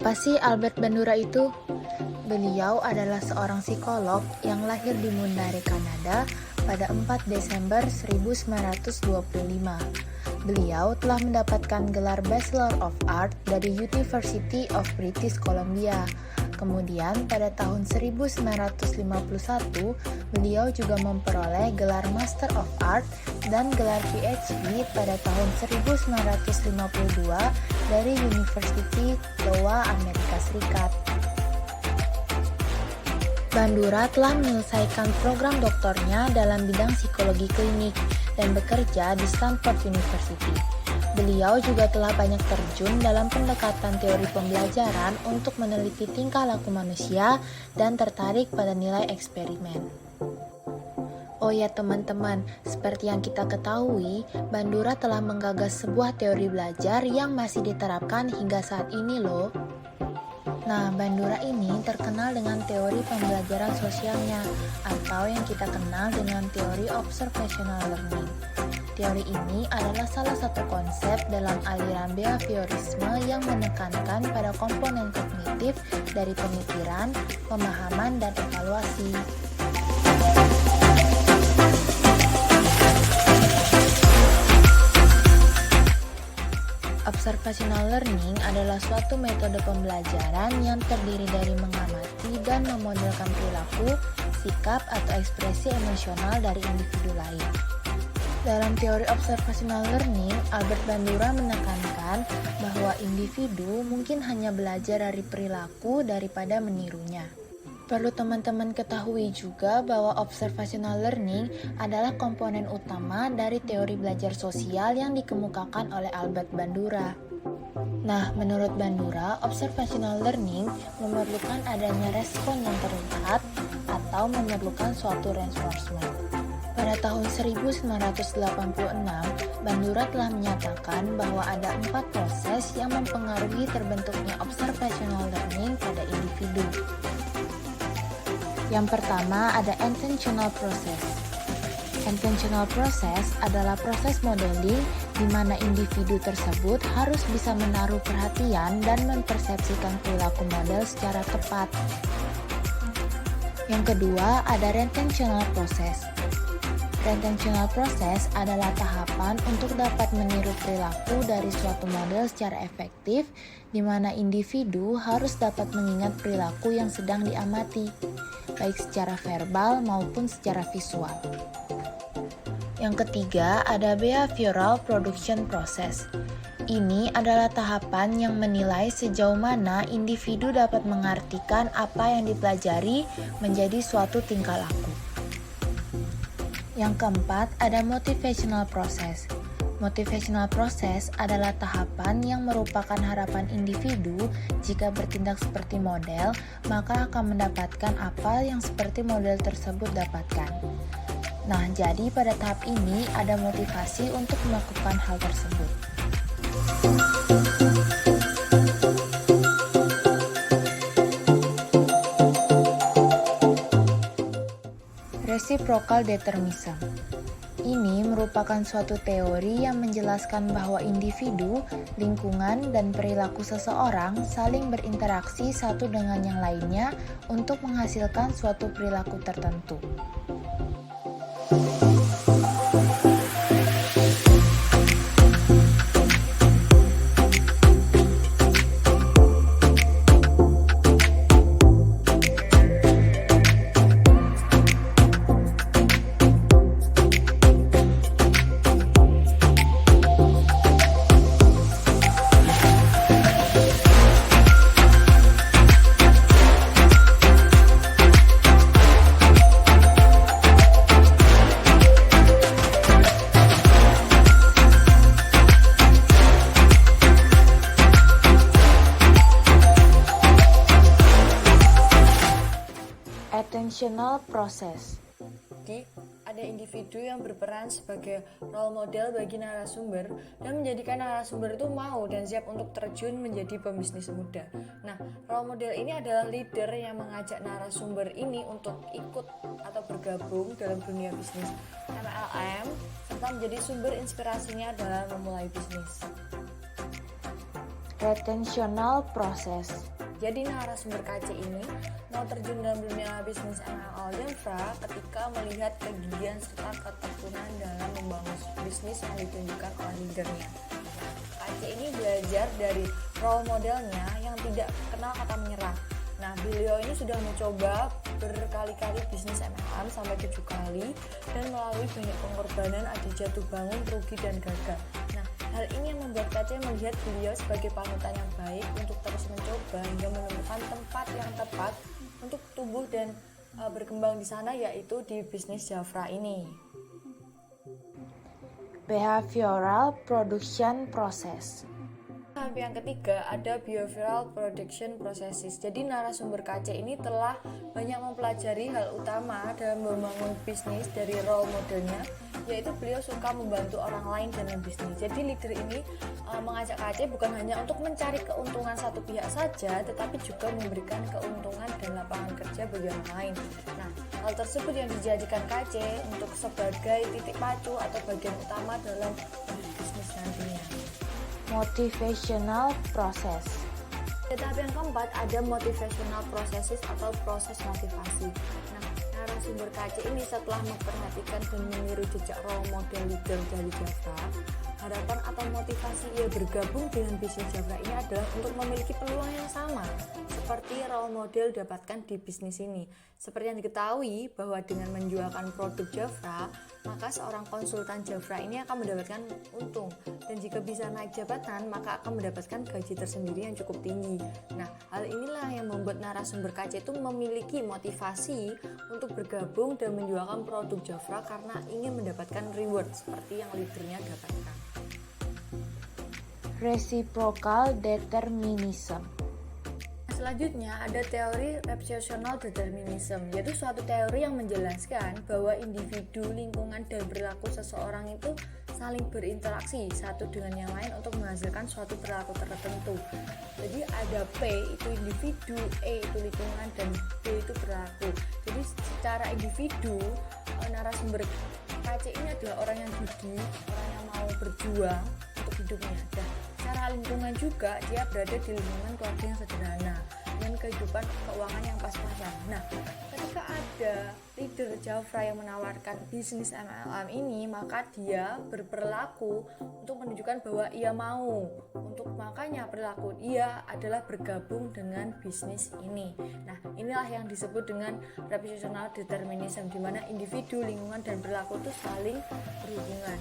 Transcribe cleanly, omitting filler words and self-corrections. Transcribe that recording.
Siapa sih Albert Bandura itu? Beliau adalah seorang psikolog yang lahir di Mundare, Kanada pada 4 Desember 1925. Beliau telah mendapatkan gelar Bachelor of Art dari University of British Columbia. Kemudian pada tahun 1951, beliau juga memperoleh gelar Master of Art dan gelar PhD pada tahun 1952 dari University Iowa, Amerika Serikat. Bandura telah menyelesaikan program doktornya dalam bidang psikologi klinik dan bekerja di Stanford University. Beliau juga telah banyak terjun dalam pendekatan teori pembelajaran untuk meneliti tingkah laku manusia dan tertarik pada nilai eksperimen. Oh ya teman-teman, seperti yang kita ketahui, Bandura telah menggagas sebuah teori belajar yang masih diterapkan hingga saat ini loh. Nah, Bandura ini terkenal dengan teori pembelajaran sosialnya, atau yang kita kenal dengan teori observational learning. Teori ini adalah salah satu konsep dalam aliran behaviorisme yang menekankan pada komponen kognitif dari pemikiran, pemahaman, dan evaluasi. Observational learning adalah suatu metode pembelajaran yang terdiri dari mengamati dan memodelkan perilaku, sikap, atau ekspresi emosional dari individu lain. Dalam teori observational learning, Albert Bandura menekankan bahwa individu mungkin hanya belajar dari perilaku daripada menirunya. Perlu teman-teman ketahui juga bahwa observational learning adalah komponen utama dari teori belajar sosial yang dikemukakan oleh Albert Bandura. Nah, menurut Bandura, observational learning memerlukan adanya respon yang terlihat atau memerlukan suatu reinforcement. Pada tahun 1986, Bandura telah menyatakan bahwa ada 4 proses yang mempengaruhi terbentuknya observational learning pada individu. Yang pertama ada intentional process. Intentional process adalah proses modeling di mana individu tersebut harus bisa menaruh perhatian dan mempersepsikan perilaku model secara tepat. Yang kedua ada retentional process. Retentional process adalah tahapan untuk dapat meniru perilaku dari suatu model secara efektif, di mana individu harus dapat mengingat perilaku yang sedang diamati, baik secara verbal maupun secara visual. Yang ketiga ada behavioral production process. Ini adalah tahapan yang menilai sejauh mana individu dapat mengartikan apa yang dipelajari menjadi suatu tingkah laku. Yang keempat, ada motivational process. Motivational process adalah tahapan yang merupakan harapan individu jika bertindak seperti model, maka akan mendapatkan apa yang seperti model tersebut dapatkan. Nah, jadi pada tahap ini ada motivasi untuk melakukan hal tersebut. Reciprocal determinism. Ini merupakan suatu teori yang menjelaskan bahwa individu, lingkungan, dan perilaku seseorang saling berinteraksi satu dengan yang lainnya untuk menghasilkan suatu perilaku tertentu. Attentional process. Oke, ada individu yang berperan sebagai role model bagi narasumber dan menjadikan narasumber itu mau dan siap untuk terjun menjadi pembisnis muda. Nah, role model ini adalah leader yang mengajak narasumber ini untuk ikut atau bergabung dalam dunia bisnis MLM serta menjadi sumber inspirasinya dalam memulai bisnis. Retentional process. Jadi narasumber KC ini mau terjun dalam dunia bisnis MLM Javra ketika melihat kegigihan serta ketekunan dalam membangun bisnis yang ditunjukkan oleh leadernya. KC ini belajar dari role modelnya yang tidak kenal kata menyerah. Nah, beliau ini sudah mencoba berkali-kali bisnis MLM sampai 7 kali dan melalui banyak pengorbanan, ada jatuh bangun, rugi, dan gagal. Nah, hal ini yang membuat KC melihat beliau sebagai panutan yang baik untuk terus mencoba hingga menemukan tempat yang tepat untuk tumbuh dan berkembang di sana, yaitu di bisnis Javra ini. Behavioral Production Process. Tahap yang ketiga ada behavioral production processes. Jadi narasumber KC ini telah banyak mempelajari hal utama dalam membangun bisnis dari role modelnya, yaitu beliau suka membantu orang lain dalam bisnis. Jadi leader ini mengajak KC bukan hanya untuk mencari keuntungan satu pihak saja, tetapi juga memberikan keuntungan dan lapangan kerja bagi orang lain. Nah, hal tersebut yang dijadikan KC untuk sebagai titik pacu atau bagian utama dalam bisnis nantinya. Motivational Process. Tahap yang keempat ada motivational processes atau proses motivasi. Nah, narasumber KC ini setelah memperhatikan dan meniru jejak role model leader dari Javra, harapan atau motivasi ia bergabung dengan bisnis Javra ini adalah untuk memiliki peluang yang sama seperti role model dapatkan di bisnis ini. Seperti yang diketahui bahwa dengan menjualkan produk Javra, maka seorang konsultan Javra ini akan mendapatkan untung, dan jika bisa naik jabatan maka akan mendapatkan gaji tersendiri yang cukup tinggi. Nah, hal inilah yang membuat narasumber KC itu memiliki motivasi untuk bergabung dan menjualkan produk Javra karena ingin mendapatkan reward seperti yang leadernya dapatkan. Reciprocal Determinism. Selanjutnya ada teori reputational determinism, yaitu suatu teori yang menjelaskan bahwa individu, lingkungan, dan perilaku seseorang itu saling berinteraksi satu dengan yang lain untuk menghasilkan suatu perilaku tertentu. Jadi ada P itu individu, E itu lingkungan, dan D itu perilaku. Jadi secara individu, narasumber KC ini adalah orang yang jujur, orang yang mau berjuang untuk hidupnya. Dan secara lingkungan juga dia berada di lingkungan keluarga yang sederhana dengan kehidupan keuangan yang pas-pasan. Nah, ketika ada leader Javra yang menawarkan bisnis MLM ini, maka dia berperilaku untuk menunjukkan bahwa ia mau, untuk makanya perilaku dia adalah bergabung dengan bisnis ini. Nah, inilah yang disebut dengan reputational determinism, di mana individu, lingkungan, dan perilaku itu saling berhubungan.